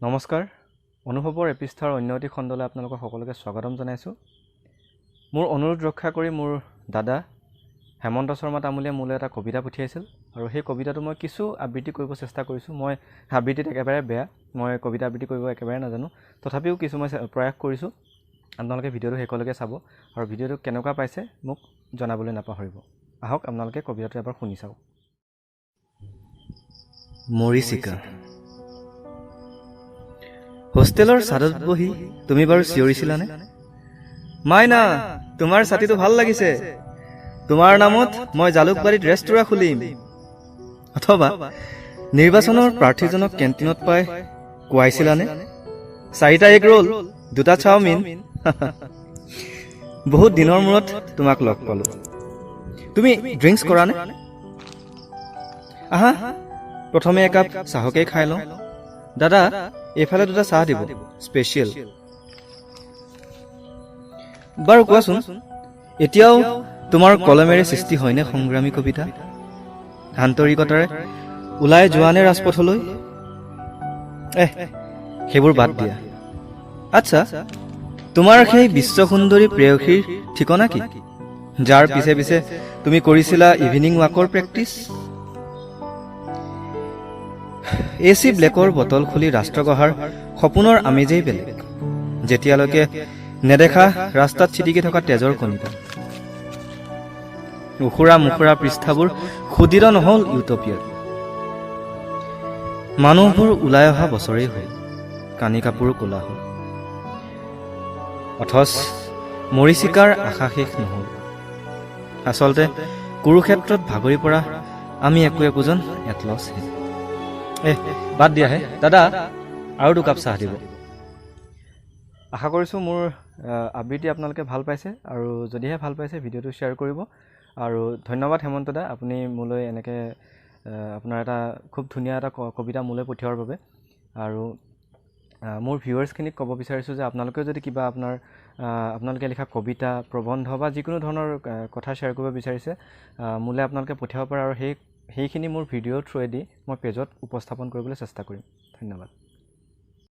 নমস্কাৰ অনুভৱৰ এপিষ্টাৰ অন্য এটি খণ্ডলৈ আপোনালোকক সকলোকে স্বাগতম জনাইছোঁ মোৰ অনুৰোধ ৰক্ষা কৰি মোৰ দাদা হেমন্ত শৰ্মা তামুলীয়ে মোলৈ এটা কবিতা পঠিয়াইছিল আৰু সেই কবিতাটো মই কিছু আবৃত্তি কৰিব চেষ্টা কৰিছোঁ মই আবৃত্তিত একেবাৰে বেয়া মই কবিতা আবৃত্তি কৰিব একেবাৰে নাজানো তথাপিও কিছু মই প্ৰয়াস কৰিছোঁ আপোনালোকে ভিডিঅ'টো শেষলৈকে চাব আৰু ভিডিঅ'টো কেনেকুৱা পাইছে মোক জনাবলৈ নাপাহৰিব আহক আপোনালোকে কবিতাটো এবাৰ শুনি চাওক মৰিচিকা হোষ্টেলৰ ছাদত বহি তুমি বাৰু চিঞৰিছিলানে মাইনা তোমাৰ ছাতিটো ভাল লাগিছে তোমাৰ নামত মই জালুকবাৰীত ৰেষ্টুৰাঁ খুলিম অথবা নিৰ্বাচনৰ প্ৰাৰ্থীজনক কেণ্টিনত পাই কোৱাইছিলানে 4টা এগ ৰোল 2টা চাওমিন বহুত দিনৰ মূৰত তোমাক লগ পালো তুমি ড্ৰিংকছ কৰা নে আহা প্ৰথমে একাপ চাহকে খাই লওঁ দাদা এফালে 2টা চাহ দিব স্পেচিয়েল বাৰু কোৱাচোন এতিয়াও তোমাৰ কলমেৰে সৃষ্টি হয়নে সংগ্ৰামী কবিতা আন্তৰিকতাৰে ওলাই যোৱানে ৰাজপথলৈ সেইবোৰ বাদ দিয়া আচ্ছা তোমাৰ সেই বিশ্বসুন্দৰী প্ৰেয়সীৰ ঠিকনা কি যাৰ পিছে পিছে তুমি কৰিছিলা ইভিনিং ৱাকৰ প্ৰেক্টিছ এচি ব্লেকৰ বটল খুলি ৰাষ্ট্ৰগঢ়াৰ সপোনৰ আমেজেই বেলেগ যেতিয়ালৈকে নেদেখা ৰাস্তাত ছিটিকি থকা তেজৰ কণিকা উখুৰা মুখুৰা পৃষ্ঠাবোৰ সুদৃঢ় নহল ইউটপিয়াত মানুহবোৰ ওলাই অহা বছৰেই হ'ল কানি কাপোৰ কোলা হ'ল অথচ মৰিচিকাৰ আশা শেষ নহল আচলতে কুৰুক্ষেত্ৰত ভাগৰি পৰা আমি একো একোজন এটলছ বাদ দিয়া হে দাদা আৰু 2 কাপ চাহ দিব আশা কৰিছোঁ মোৰ আবৃত্তি আপোনালোকে ভাল পাইছে আৰু যদিহে ভাল পাইছে ভিডিঅ'টো শ্বেয়াৰ কৰিব আৰু ধন্যবাদ হেমন্ত দা আপুনি মোলৈ এনেকৈ আপোনাৰ এটা খুব ধুনীয়া এটা কবিতা মোলৈ পঠিওৱাৰ বাবে আৰু মোৰ ভিউৱাৰ্ছখিনিক ক'ব বিচাৰিছোঁ যে আপোনালোকেও যদি কিবা আপোনালোকে লিখা কবিতা প্ৰবন্ধ বা যিকোনো ধৰণৰ কথা শ্বেয়াৰ কৰিব বিচাৰিছে মোলৈ আপোনালোকে পঠিয়াব পাৰে আৰু সেইখিনি মোৰ ভিডিঅ'ৰ থ্ৰুৱেদি মই পেজত উপস্থাপন কৰিবলৈ চেষ্টা কৰিম ধন্যবাদ